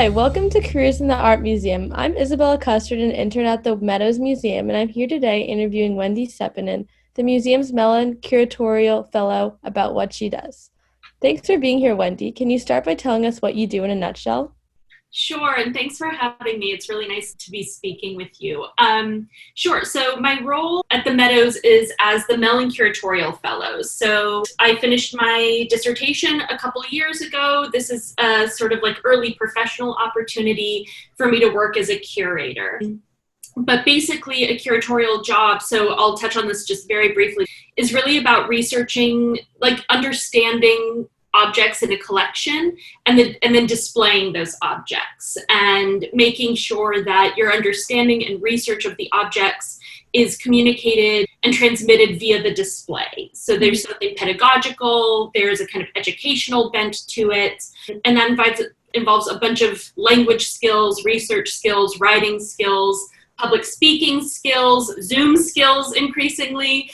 Hi, welcome to Careers in the Art Museum. I'm Isabella Custard, an intern at the Meadows Museum, and I'm here today interviewing Wendy Sepponen, the museum's Mellon Curatorial Fellow, about what she does. Thanks for being here, Wendy. Can you start by telling us what you do in a nutshell? Sure, and thanks for having me. It's really nice to be speaking with you. Sure, so my role at the Meadows is as the Mellon Curatorial Fellow. So I finished my dissertation a couple of years ago. This is a sort of like early professional opportunity for me to work as a curator. But basically a curatorial job, so I'll touch on this just very briefly, is really about researching, like understanding objects in a collection and then displaying those objects and making sure that your understanding and research of the objects is communicated and transmitted via the display. So there's something pedagogical, there's a kind of educational bent to it, and that involves a bunch of language skills, research skills, writing skills, public speaking skills, Zoom skills increasingly.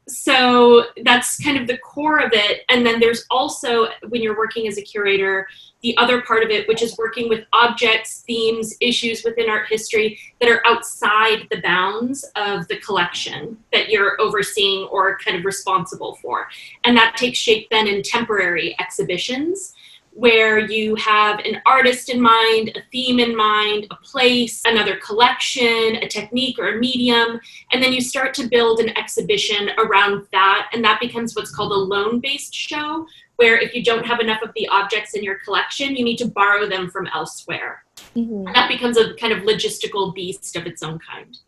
So that's kind of the core of it. And then there's also, when you're working as a curator, the other part of it, which is working with objects, themes, issues within art history that are outside the bounds of the collection that you're overseeing or kind of responsible for. And that takes shape then in temporary exhibitions, where you have an artist in mind, a theme in mind, a place, another collection, a technique or a medium, and then you start to build an exhibition around that, and that becomes what's called a loan-based show, where if you don't have enough of the objects in your collection, you need to borrow them from elsewhere. And that becomes a kind of logistical beast of its own kind.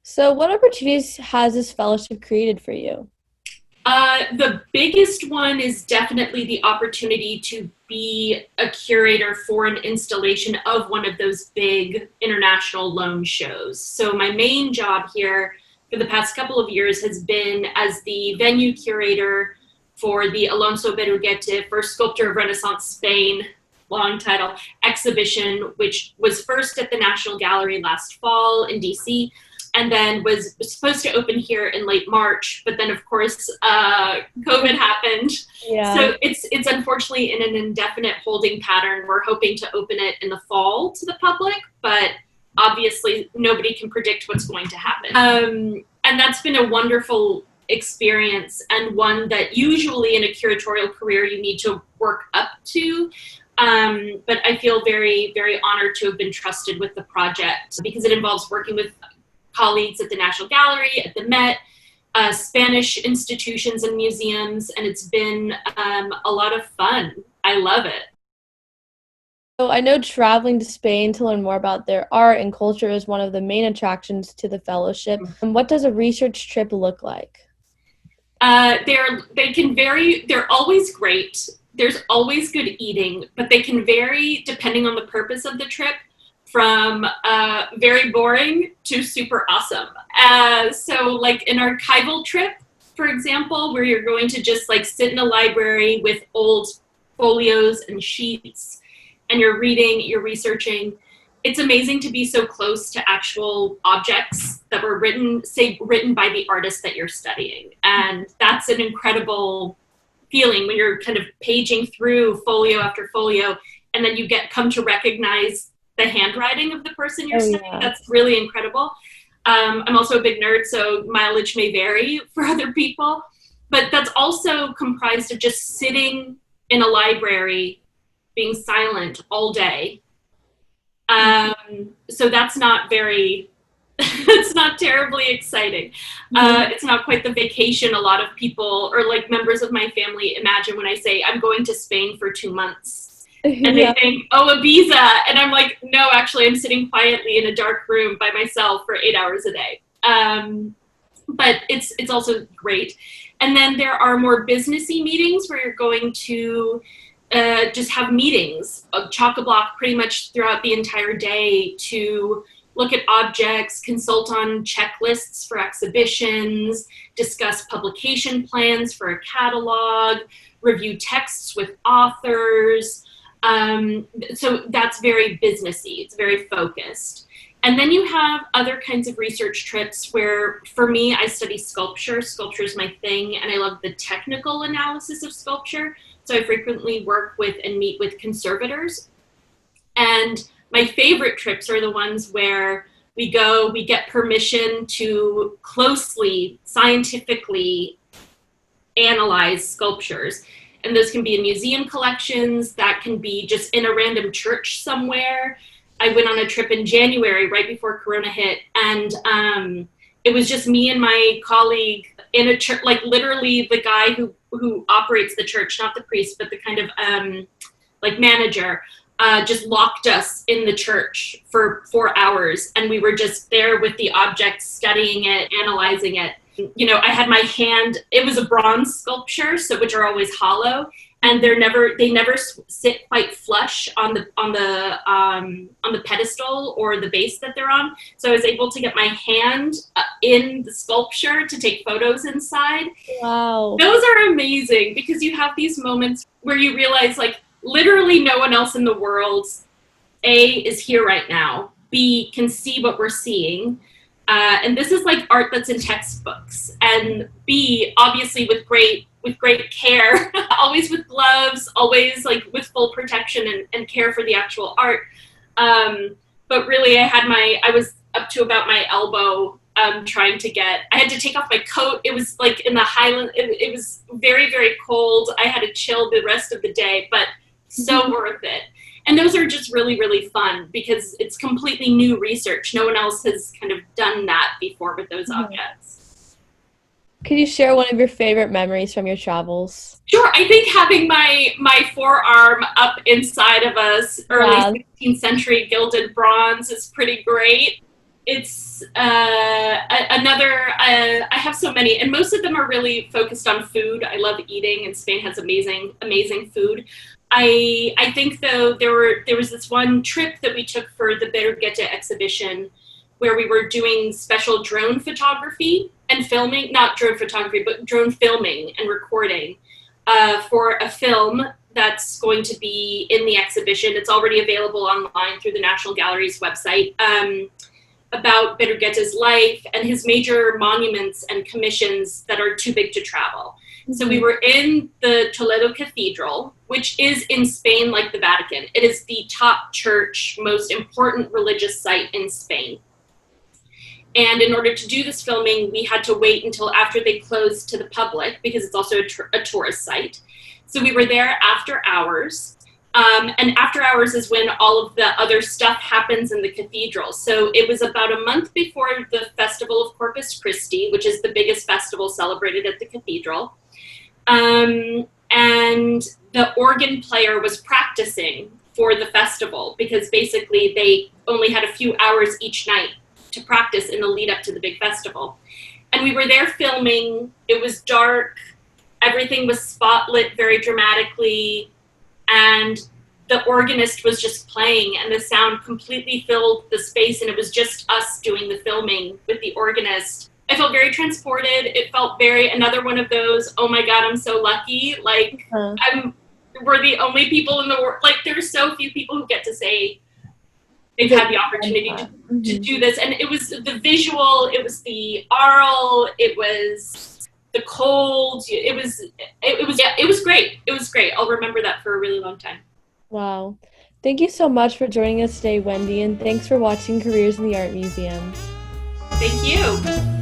So what opportunities has this fellowship created for you? The biggest one is definitely the opportunity to be a curator for an installation of one of those big international loan shows. So my main job here for the past couple of years has been as the venue curator for the Alonso Berruguete First Sculptor of Renaissance Spain, long title, exhibition, which was first at the National Gallery last fall in DC, and then was supposed to open here in late March, but then of course COVID happened. Yeah. So it's unfortunately in an indefinite holding pattern. We're hoping to open it in the fall to the public, but obviously nobody can predict what's going to happen. And that's been a wonderful experience, and one that usually in a curatorial career you need to work up to. But I feel very, very honored to have been trusted with the project because it involves working with colleagues at the National Gallery, at the Met, Spanish institutions and museums, and it's been a lot of fun. I love it. So I know traveling to Spain to learn more about their art and culture is one of the main attractions to the fellowship. And what does a research trip look like? They can vary. They're always great. There's always good eating, but they can vary depending on the purpose of the trip, from very boring to super awesome. So like an archival trip, for example, where you're going to just like sit in a library with old folios and sheets and you're reading, you're researching. It's amazing to be so close to actual objects that were written by the artist that you're studying. And that's an incredible feeling when you're kind of paging through folio after folio and then you come to recognize the handwriting of the person you're studying. Yeah. That's really incredible. I'm also a big nerd, so mileage may vary for other people, but that's also comprised of just sitting in a library, being silent all day. So that's not very, it's not terribly exciting. It's not quite the vacation a lot of people or like members of my family imagine when I say I'm going to Spain for 2 months. And they think, oh, Ibiza. And I'm like, no, actually, I'm sitting quietly in a dark room by myself for 8 hours a day. But it's also great. And then there are more businessy meetings where you're going to just have meetings, chock-a-block pretty much throughout the entire day to look at objects, consult on checklists for exhibitions, discuss publication plans for a catalog, review texts with authors. So that's very businessy. It's very focused. And then you have other kinds of research trips where, for me, I study sculpture. Sculpture is my thing, and I love the technical analysis of sculpture. So I frequently work with and meet with conservators And my favorite trips are the ones where we go, we get permission to closely, scientifically analyze sculptures. And those can be in museum collections, that can be just in a random church somewhere. I went on a trip in January, right before Corona hit, and it was just me and my colleague in a church, like literally the guy who operates the church, not the priest, but the kind of like manager, just locked us in the church for 4 hours, and we were just there with the object, studying it, analyzing it. You know, I had my hand, it was a bronze sculpture, so which are always hollow, and they never sit quite flush on the pedestal or the base that they're on. So I was able to get my hand in the sculpture to take photos inside. Wow. Those are amazing, because you have these moments where you realize, like, literally no one else in the world, A, is here right now, B, can see what we're seeing, and this is like art that's in textbooks, and B, obviously with great care, always with gloves, always like with full protection and care for the actual art. But really I was up to about my elbow, trying to I had to take off my coat. It was like in the Highland, it was very, very cold. I had a chill the rest of the day, but so worth it. And those are just really, really fun, because it's completely new research. No one else has kind of done that before with those objects. Could you share one of your favorite memories from your travels? Sure. I think having my forearm up inside of a early 16th century gilded bronze is pretty great. It's I have so many, and most of them are really focused on food. I love eating, and Spain has amazing, amazing food. I think, though, there was this one trip that we took for the Berruguete exhibition where we were doing special drone photography and filming, not drone photography, but drone filming and recording for a film that's going to be in the exhibition. It's already available online through the National Gallery's website, about Berruguete's life and his major monuments and commissions that are too big to travel. So we were in the Toledo Cathedral, which is in Spain like the Vatican. It is the top church, most important religious site in Spain. And in order to do this filming, we had to wait until after they closed to the public, because it's also a tourist site. So we were there after hours. And after hours is when all of the other stuff happens in the cathedral. So it was about a month before the Festival of Corpus Christi, which is the biggest festival celebrated at the cathedral. And the organ player was practicing for the festival, because basically they only had a few hours each night to practice in the lead up to the big festival. And we were there filming. It was dark. Everything was spotlit very dramatically. And the organist was just playing, and the sound completely filled the space, and it was just us doing the filming with the organist. I felt very transported. It felt another one of those, oh my God, I'm so lucky. Like, we're the only people in the world. Like, there's so few people who get to say they've had the opportunity to do this. And it was the visual, it was the aural, it was the cold. It was great. It was great. I'll remember that for a really long time. Wow. Thank you so much for joining us today, Wendy, and thanks for watching Careers in the Art Museum. Thank you.